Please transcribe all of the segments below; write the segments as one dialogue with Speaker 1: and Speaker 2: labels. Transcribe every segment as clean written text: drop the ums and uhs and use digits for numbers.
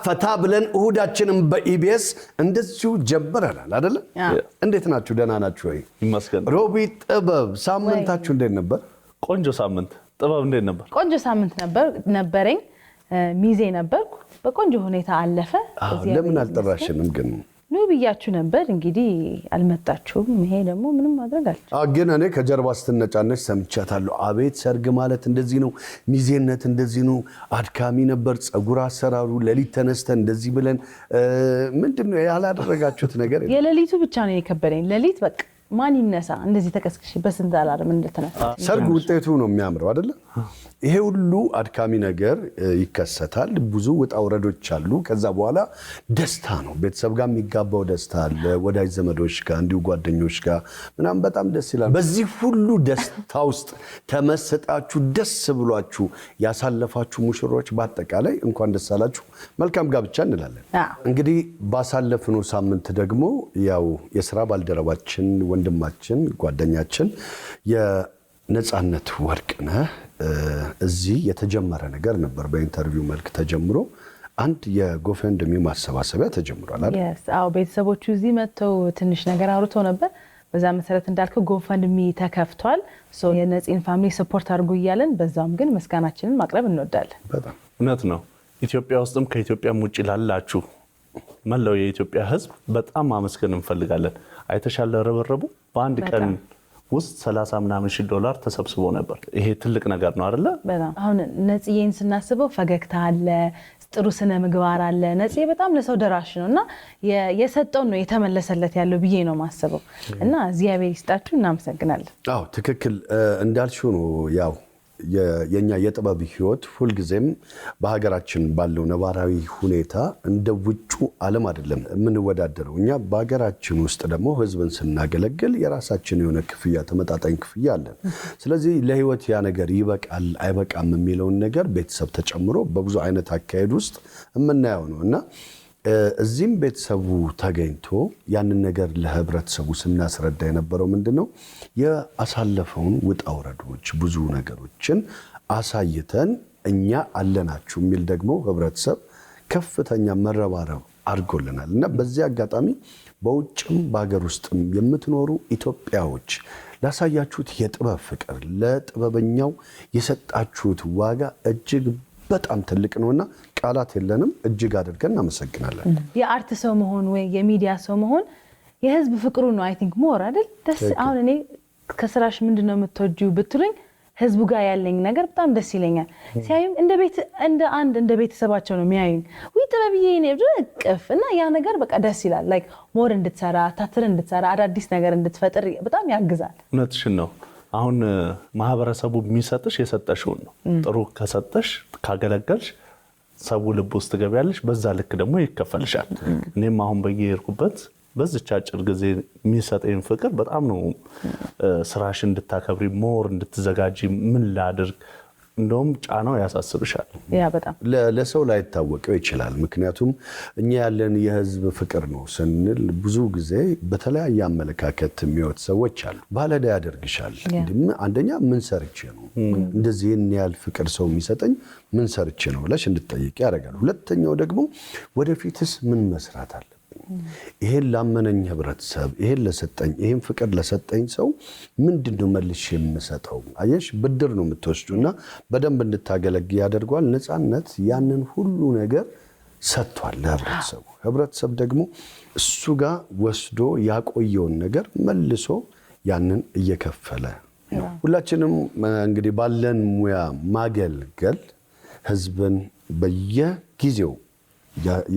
Speaker 1: ፈታ ብለን እሁዳችንን በኢቢኤስ እንደዚሁ ጀምረናል አይደል? እንዴት ናችሁ? ደህና ናችሁ ወይ?
Speaker 2: ይመስገን።
Speaker 1: ሮቢ ጥበብ ሳምንታችሁ እንዴት ነበር?
Speaker 2: ቆንጆ ሳምንት። ጥበብ እንዴት ነበር?
Speaker 3: ቆንጆ ሳምንት ነበረኝ። ሚዜ ነበርኩ። በቆንጆ ሁኔታ አለፈ።
Speaker 1: ለምን አልጠራሽንም ግን?
Speaker 3: ነው ብያችሁ ነበር እንግዲህ አልመጣችሁም። ይሄ ደግሞ ምንም ማድረግ አልቻልኩም።
Speaker 1: ግን እኔ ከጀርባ ስትነጫነች ሰምቻታለሁ። አቤት ሰርግ ማለት እንደዚህ ነው፣ ሚዜነት እንደዚህ ነው፣ አድካሚ ነበር ጸጉር አሰራሩ፣ ለሊት ተነስተን እንደዚህ ብለን ምንድነው ያላደረጋችሁት ነገር?
Speaker 3: የሌሊቱ ብቻ ነው የከበደኝ። ሌሊት በቃ ማን ይነሳ እንደዚህ ተከስክሽ በስንት አላርም እንደተነሳ።
Speaker 1: ሰርግ ውጤቱ ነው የሚያምረው አይደል? ይሄ ሁሉ አድካሚ ነገር ይከሰታል። ብዙ ውጣ ውረዶች አሉ። ከዛ በኋላ ደስታ ነው። ቤተሰብ ጋር የሚጋባው ደስታ አለ፣ ወዳጅ ዘመዶች ጋር እንዲሁ ጓደኞች ጋር ምናምን በጣም ደስ ይላል። በዚህ ሁሉ ደስታ ውስጥ ተመስጣችሁ ደስ ብሏችሁ ያሳለፋችሁ ሙሽሮች በአጠቃላይ እንኳን ደስ አላችሁ፣ መልካም ጋብቻ እንላለን። እንግዲህ ባሳለፍነው ሳምንት ደግሞ ያው የሥራ ባልደረባችን ወንድማችን ጓደኛችን የነጻነት ወርቅነህ እዚህ የተጀመረ ነገር ነበር። በኢንተርቪው መልክ ተጀምሮ አንድ የጎፈንድሚ ማሰባሰቢያ ተጀምሯል አይደል?
Speaker 3: አዎ፣ ቤተሰቦቹ እዚህ መጥተው ትንሽ ነገር አውርተው ነበር። በዛ መሰረት እንዳልከው ጎፈንድሚ ተከፍቷል። የነፂን ፋሚሊ ሰፖርት አድርጉ እያለን በዛም ግን ምስጋናችንን ማቅረብ እንወዳለን።
Speaker 1: በጣም
Speaker 2: እውነት ነው። ኢትዮጵያ ውስጥም ከኢትዮጵያም ውጭ ላላችሁ መላው የኢትዮጵያ ሕዝብ በጣም ማመስገን እንፈልጋለን። አይተሻለ ረበረቡ በአንድ ቀን ውስጥ 30 ምናምን ሺህ ዶላር ተሰብስቦ ነበር። ይሄ ትልቅ ነገር ነው አይደለ?
Speaker 3: በጣም አሁን ነፂዬን ስናስበው ፈገግታ አለ፣ ጥሩ ስነ ምግባር አለ። ነፂዬ በጣም ለሰው ደራሽ ነውና የሰጠውን ነው የተመለሰለት ያለው ብዬ ነው ማስበው እና እግዚአብሔር ይስጣችሁ፣ እናመሰግናለን።
Speaker 1: አዎ ትክክል እንዳልሽው ነው። ያው የኛ የጥበብ ህይወት ሁልጊዜም በሀገራችን ባለው ነባራዊ ሁኔታ እንደ ውጩ ዓለም አይደለም የምንወዳደረው። እኛ በሀገራችን ውስጥ ደግሞ ህዝብን ስናገለግል የራሳችን የሆነ ክፍያ ተመጣጣኝ ክፍያ አለን። ስለዚህ ለህይወት ያ ነገር ይበቃል አይበቃም የሚለውን ነገር ቤተሰብ ተጨምሮ በብዙ አይነት አካሄድ ውስጥ የምናየው ነው እና እዚህም ቤተሰቡ ተገኝቶ ያንን ነገር ለህብረተሰቡ ስናስረዳ የነበረው ምንድነው ያሳለፈውን ውጣ ውረዶች ብዙ ነገሮችን አሳይተን እኛ አለናችሁ የሚል ደግሞ ህብረተሰብ ከፍተኛ መረባረብ አድርጎልናል እና በዚህ አጋጣሚ በውጭም በሀገር ውስጥም የምትኖሩ ኢትዮጵያዎች ላሳያችሁት የጥበብ ፍቅር ለጥበበኛው የሰጣችሁት ዋጋ እጅግ በጣም ትልቅ ነውና ቃላት የለንም። እጅግ አድርገን እናመሰግናለን።
Speaker 3: የአርት ሰው መሆን ወይ የሚዲያ ሰው መሆን የህዝብ ፍቅሩ ነው። አይ ቲንክ ሞር አይደል? ደስ አሁን እኔ ከስራሽ ምንድነው የምትወጂው ብትሉኝ ህዝቡ ጋር ያለኝ ነገር በጣም ደስ ይለኛል። ሲያዩኝ እንደ ቤተሰባቸው ነው የሚያዩኝ። ወይ ጥበብዬ እኔ እቅፍ እና ያ ነገር በቃ ደስ ይላል። ላይክ ሞር እንድትሰራ ታትር እንድትሰራ አዳዲስ ነገር እንድትፈጥር በጣም ያግዛል።
Speaker 2: እውነትሽን ነው። አሁን ማህበረሰቡ የሚሰጥሽ የሰጠሽውን ነው። ጥሩ ከሰጠሽ ካገለገልሽ ሰው ልብ ውስጥ ትገቢያለሽ፣ በዛ ልክ ደግሞ ይከፈልሻል። እኔም አሁን በየሄድኩበት በዚች አጭር ጊዜ የሚሰጠኝ ፍቅር በጣም ነው። ስራሽ እንድታከብሪ ሞር እንድትዘጋጂ ምን ላድርግ እንደውም ጫናው ያሳስብሻል።
Speaker 3: ያ በጣም
Speaker 1: ለሰው ላይ ታወቀው ይችላል። ምክንያቱም እኛ ያለን የህዝብ ፍቅር ነው ስንል ብዙ ጊዜ በተለያየ አመለካከት የሚወት ሰዎች አሉ። ባለዳ ያደርግሻል። አንደኛ ምን ሰርቼ ነው እንደዚህ ያል ፍቅር ሰው የሚሰጠኝ ምን ሰርቼ ነው ብለሽ እንድትጠይቂ ያደርጋል። ሁለተኛው ደግሞ ወደፊትስ ምን መስራት አለ? ይሄን ላመነኝ ህብረተሰብ ይሄን ለሰጠኝ ይሄን ፍቅር ለሰጠኝ ሰው ምንድነው መልሼ የምሰጠው? አየሽ ብድር ነው የምትወስዱና በደንብ እንድታገለግል ያደርጋል። ነጻነት ያንን ሁሉ ነገር ሰጥቷል ለህብረተሰቡ። ህብረተሰብ ደግሞ እሱ ጋር ወስዶ ያቆየውን ነገር መልሶ ያንን እየከፈለ ነው። ሁላችንም እንግዲህ ባለን ሙያ ማገልገል ህዝብን በየጊዜው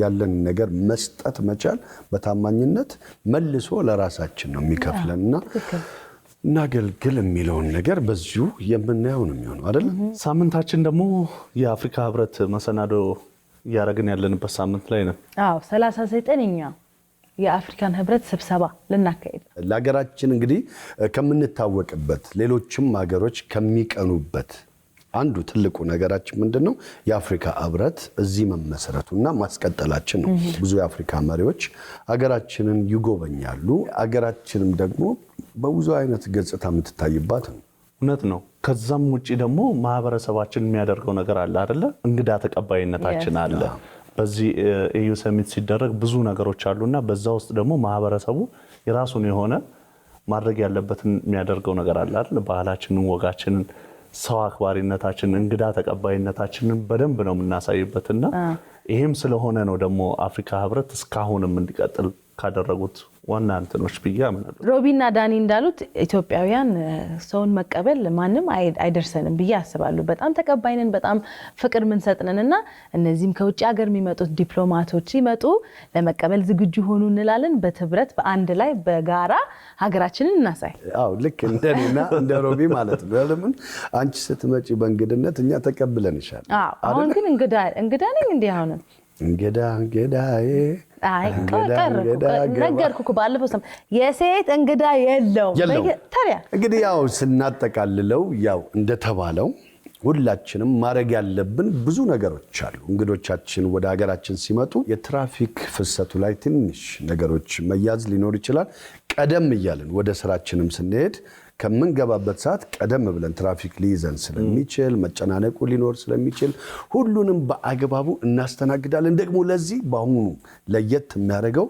Speaker 1: ያለን ነገር መስጠት መቻል በታማኝነት መልሶ ለራሳችን ነው የሚከፍለንና እናገልግል የሚለውን ነገር በዚሁ የምናየው ነው የሚሆነው አይደል?
Speaker 2: ሳምንታችን ደግሞ የአፍሪካ ህብረት መሰናዶ ያረግን ያለንበት ሳምንት ላይ ነው።
Speaker 3: አዎ 39ኛ የአፍሪካን ህብረት ስብሰባ ልናካሄድ
Speaker 1: ለሀገራችን እንግዲህ ከምንታወቅበት ሌሎችም ሀገሮች ከሚቀኑበት አንዱ ትልቁ ነገራችን ምንድነው? የአፍሪካ ህብረት እዚህ መመስረቱና ማስቀጠላችን ነው። ብዙ የአፍሪካ መሪዎች ሀገራችንን ይጎበኛሉ። ሀገራችንም ደግሞ በብዙ አይነት ገጽታ የምትታይባት ነው።
Speaker 2: እውነት ነው። ከዛም ውጪ ደግሞ ማህበረሰባችን የሚያደርገው ነገር አለ አይደለ? እንግዳ ተቀባይነታችን አለ። በዚህ ኤዩ ሰሚት ሲደረግ ብዙ ነገሮች አሉና በዛ ውስጥ ደግሞ ማህበረሰቡ የራሱን የሆነ ማድረግ ያለበትን የሚያደርገው ነገር አለ አይደል? ባህላችንን፣ ወጋችንን፣ ሰው አክባሪነታችንን፣ እንግዳ ተቀባይነታችንን በደንብ ነው የምናሳይበትና ይሄም ስለሆነ ነው ደግሞ አፍሪካ ህብረት እስካሁንም እንዲቀጥል ካደረጉት ዋና እንትኖች ብዬ አምናለሁ።
Speaker 3: ሮቢና ዳኒ እንዳሉት ኢትዮጵያውያን ሰውን መቀበል ማንም አይደርሰንም ብዬ አስባለሁ። በጣም ተቀባይነን፣ በጣም ፍቅር ምንሰጥነንና እነዚህም ከውጭ ሀገር የሚመጡት ዲፕሎማቶች ሲመጡ ለመቀበል ዝግጁ ሆኑ እንላለን። በትብረት በአንድ ላይ በጋራ ሀገራችንን እናሳይ።
Speaker 1: አዎ ልክ እንደኔና እንደ ሮቢ ማለት ነው። ለምን አንቺ ስትመጪ በእንግድነት እኛ ተቀብለንሻል።
Speaker 3: አሁን ግን እንግዳ ነኝ እንዴ? አሁን
Speaker 1: እንግዳዬ
Speaker 3: ነገርኩ እኮ ባለፈው ሰም የሴት እንግዳ የለውም። ታዲያ
Speaker 1: እንግዲህ ያው ስናጠቃልለው ያው እንደተባለው ሁላችንም ማድረግ ያለብን ብዙ ነገሮች አሉ። እንግዶቻችን ወደ ሀገራችን ሲመጡ የትራፊክ ፍሰቱ ላይ ትንሽ ነገሮች መያዝ ሊኖር ይችላል። ቀደም እያልን ወደ ስራችንም ስንሄድ ከምንገባበት ሰዓት ቀደም ብለን ትራፊክ ሊይዘን ስለሚችል መጨናነቁ ሊኖር ስለሚችል ሁሉንም በአግባቡ እናስተናግዳለን። ደግሞ ለዚህ በአሁኑ ለየት የሚያደርገው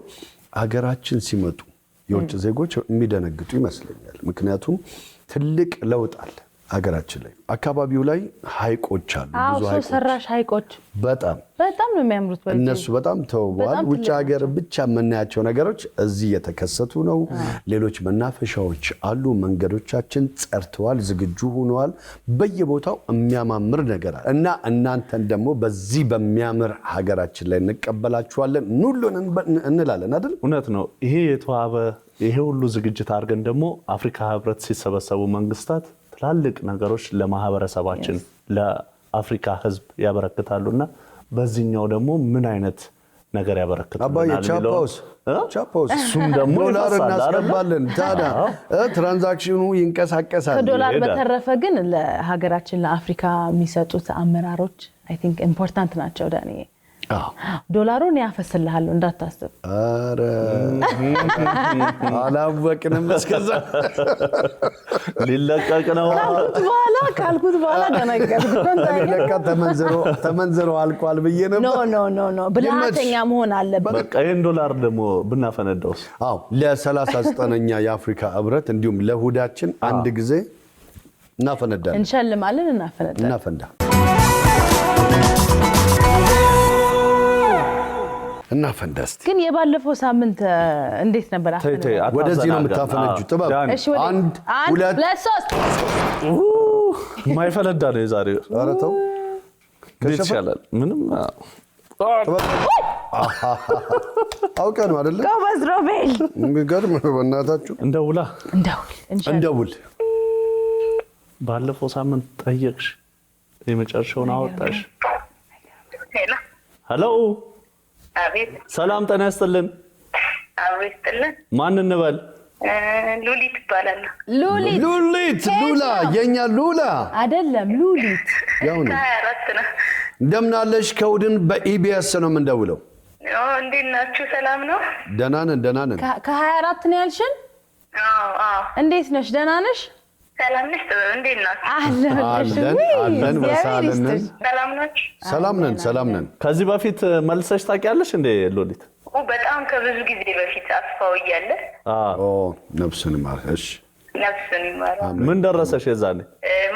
Speaker 1: ሀገራችን ሲመጡ የውጭ ዜጎች የሚደነግጡ ይመስለኛል። ምክንያቱም ትልቅ ለውጥ አለ ሀገራችን ላይ። አካባቢው ላይ ሀይቆች አሉ፣ ብዙ
Speaker 3: ሀይቆች፣ ሰራሽ ሀይቆች
Speaker 1: በጣም
Speaker 3: ነው የሚያምሩት።
Speaker 1: እነሱ በጣም ተውበዋል። ውጭ ሀገር ብቻ የምናያቸው ነገሮች እዚህ የተከሰቱ ነው። ሌሎች መናፈሻዎች አሉ። መንገዶቻችን ጸርተዋል፣ ዝግጁ ሆነዋል። በየቦታው የሚያማምር ነገር አለ እና እናንተን ደግሞ በዚህ በሚያምር ሀገራችን ላይ እንቀበላችኋለን ሁሉን እንላለን አይደል?
Speaker 2: እውነት ነው። ይሄ የተዋበ ይሄ ሁሉ ዝግጅት አድርገን ደግሞ አፍሪካ ህብረት ሲሰበሰቡ መንግስታት ትላልቅ ነገሮች ለማህበረሰባችን ለአፍሪካ ህዝብ ያበረክታሉና በዚህኛው ደግሞ ምን አይነት ነገር ያበረክታል?
Speaker 1: አባዬ ቻፓውስ እሱም ደግሞ ዶላር እናስገባለን። ታዲያ ትራንዛክሽኑ ይንቀሳቀሳል።
Speaker 3: ከዶላር በተረፈ ግን ለሀገራችን ለአፍሪካ የሚሰጡት አመራሮች አይ ቲንክ ኢምፖርታንት ናቸው። ዳኒ ዶላሩን ያፈስልሃለሁ እንዳታስብ።
Speaker 1: አረ አላወቅንም እስከዛ
Speaker 2: ሊለቀቅ ነው
Speaker 3: ካልኩት በኋላ ደነገጥኩ።
Speaker 1: ለካ ተመንዝሮ አልቋል ብዬ ነበር።
Speaker 3: ኖ ብልሃተኛ መሆን አለበት።
Speaker 2: በቃ ይሄን ዶላር ደግሞ ብናፈነዳውስ?
Speaker 1: አዎ ለ39ኛ የአፍሪካ ህብረት እንዲሁም ለሁዳችን አንድ ጊዜ እናፈነዳለን።
Speaker 3: እንሸልማለን።
Speaker 1: እናፈንዳ እናፈንዳስቲ።
Speaker 3: ግን የባለፈው ሳምንት እንዴት ነበር?
Speaker 1: ወደዚህ ነው የምታፈነጁ። ጥበብ 1 2
Speaker 3: 3
Speaker 2: ማይፈነዳ ነው የዛሬው።
Speaker 1: ኧረ ተው
Speaker 2: ይቻላል። ምንም
Speaker 1: አውቀህ ነው አይደል?
Speaker 3: ጎበዝ ሮቤል።
Speaker 1: የሚገርም በእናታችሁ።
Speaker 3: እንደውል
Speaker 2: ባለፈው ሳምንት ጠየቅሽ፣ የመጨረሻውን አወጣሽ። ሄሎ
Speaker 4: አቤት።
Speaker 2: ሰላም ጤና ይስጥልን።
Speaker 4: አቤት ይስጥልን።
Speaker 2: ማን እንበል?
Speaker 4: ሉሊት እባላለሁ።
Speaker 3: ሉሊት
Speaker 1: ሉላ፣ የኛ ሉላ
Speaker 3: አይደለም ሉሊት።
Speaker 1: ያው ነው።
Speaker 4: 24 ነው።
Speaker 1: እንደምን አለሽ? ከውድን በኢቢኤስ ነው የምንደውለው።
Speaker 4: እንዴት ናችሁ? ሰላም ነው?
Speaker 1: ደህና ነን።
Speaker 3: ከ24 ነው ያልሽን?
Speaker 4: አዎ።
Speaker 3: እንዴት ነሽ? ደህና ነሽ?
Speaker 4: ሰላም ነሽ? እንዴት ናችሁ?
Speaker 1: አለን ወሳለን። ሰላም ነን።
Speaker 2: ከዚህ በፊት መልሰሽ ታውቂያለሽ እንዴ ሉሊት?
Speaker 4: በጣም ከብዙ ጊዜ በፊት አስፋው እያለ
Speaker 1: ነፍሱን ይማር። እሺ
Speaker 4: ነፍሱን ይማር።
Speaker 2: ምን ደረሰሽ የዛኔ?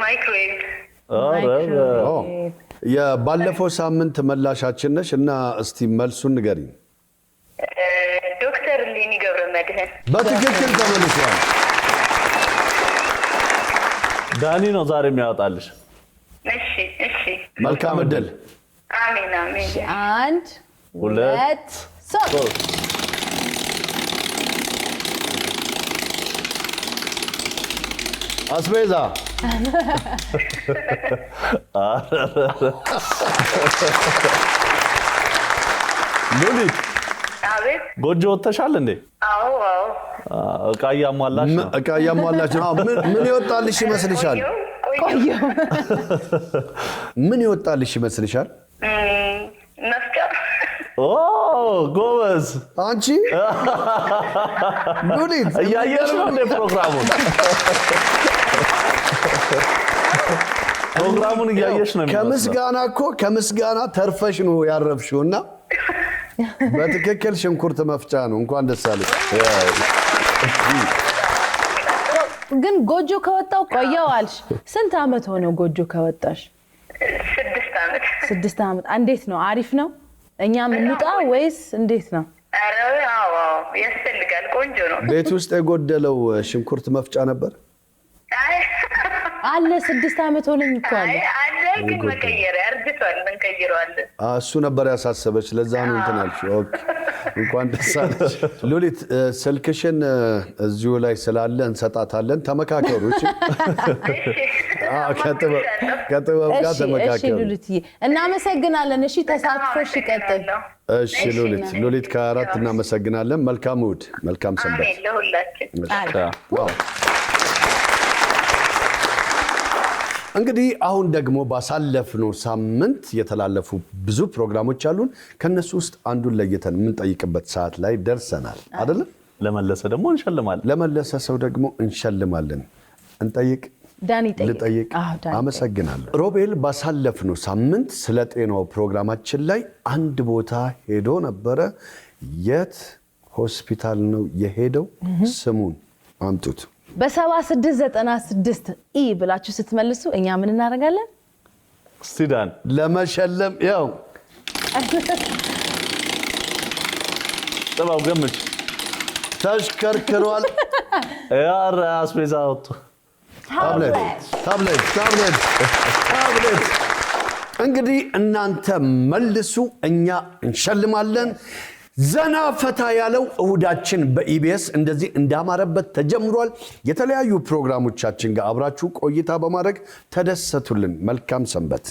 Speaker 4: ማይክሮዌቭ
Speaker 1: የባለፈው ሳምንት መላሻችን ነሽ እና እስቲ መልሱን ንገሪኝ።
Speaker 4: ዶክተር ሌኒ ገብረመድህን
Speaker 1: በትክክል ተመልሷል።
Speaker 2: ዳኒ ነው ዛሬ የሚያወጣልሽ።
Speaker 4: እሺ
Speaker 1: መልካም እድል።
Speaker 4: አሜን።
Speaker 3: 1 2 3
Speaker 1: አስቤዛ
Speaker 2: ሉሊት
Speaker 4: አቤት።
Speaker 2: ጎጆ ወጥተሻል እንዴ?
Speaker 4: አዎ።
Speaker 2: እቃ እያሟላሽ ነው?
Speaker 1: ምን ይወጣልሽ ይመስልሻል? ምን ይወጣልሽ ይመስልሻል?
Speaker 4: መፍጫ።
Speaker 2: ጎበዝ።
Speaker 1: አንቺ ሉሊት
Speaker 2: እያየሽ ነው እንደ ፕሮግራሙን? ፕሮግራሙን እያየሽ ነው
Speaker 1: ከምስጋና ተርፈሽ ነው ያረፍሽውና በትክክል ሽንኩርት መፍጫ ነው። እንኳን ደስ አለሽ።
Speaker 3: ግን ጎጆ ከወጣው ቆየው አልሽ። ስንት አመት ሆነው ጎጆ ከወጣሽ?
Speaker 4: 6 ዓመት።
Speaker 3: 6 ዓመት። እንዴት ነው? አሪፍ ነው? እኛም እንውጣ ወይስ እንዴት ነው?
Speaker 4: ኧረ አዎ ያስፈልጋል። ቆንጆ ነው።
Speaker 1: ቤት ውስጥ የጎደለው ሽንኩርት መፍጫ ነበር
Speaker 3: አለ። 6 ዓመት ሆነኝ እኮ አለ።
Speaker 4: ግን መቀየር አርጅቷል። እንቀይረዋለን።
Speaker 1: እሱ ነበር ያሳሰበች። ለዛ ነው እንትን አልሽ። ኦኬ እንኳን ደስ አለሽ ሉሊት። ስልክሽን እዚሁ ላይ ስላለ እንሰጣታለን። ተመካከሩ። እሺ ከጥበብ ጋር ተመካከሩ።
Speaker 3: እሺ ሉሊትዬ እናመሰግናለን። እሺ ተሳትፎሽ ይቀጥል።
Speaker 1: እሺ ሉሊት ከአራት እናመሰግናለን። መልካም እሑድ፣ መልካም ሰንበት።
Speaker 4: አሜን ለሁላችን።
Speaker 1: እንግዲህ አሁን ደግሞ ባሳለፍነው ሳምንት የተላለፉ ብዙ ፕሮግራሞች አሉን። ከነሱ ውስጥ አንዱን ለይተን የምንጠይቅበት ሰዓት ላይ ደርሰናል አይደል?
Speaker 2: ለመለሰ ደግሞ እንሸልማለን።
Speaker 1: ለመለሰ ሰው ደግሞ እንሸልማለን። እንጠይቅ።
Speaker 3: ዳኒ
Speaker 1: ልጠይቅ። አመሰግናለሁ። ሮቤል ባሳለፍነው ሳምንት ስለ ጤናው ፕሮግራማችን ላይ አንድ ቦታ ሄዶ ነበረ። የት ሆስፒታል ነው የሄደው? ስሙን አምጡት።
Speaker 3: በ7696 ኢ ብላችሁ ስትመልሱ እኛ ምን እናደርጋለን?
Speaker 2: ሲዳን
Speaker 1: ለመሸለም ያው
Speaker 2: ጥባው ገምች
Speaker 1: ተሽከርክሯል።
Speaker 2: ያር አስቤዛ ወጥቶ
Speaker 1: ታብሌት። እንግዲህ እናንተ መልሱ፣ እኛ እንሸልማለን። ዘና ፈታ ያለው እሁዳችን በኢቢኤስ እንደዚህ እንዳማረበት ተጀምሯል። የተለያዩ ፕሮግራሞቻችን ጋር አብራችሁ ቆይታ በማድረግ ተደሰቱልን። መልካም ሰንበት።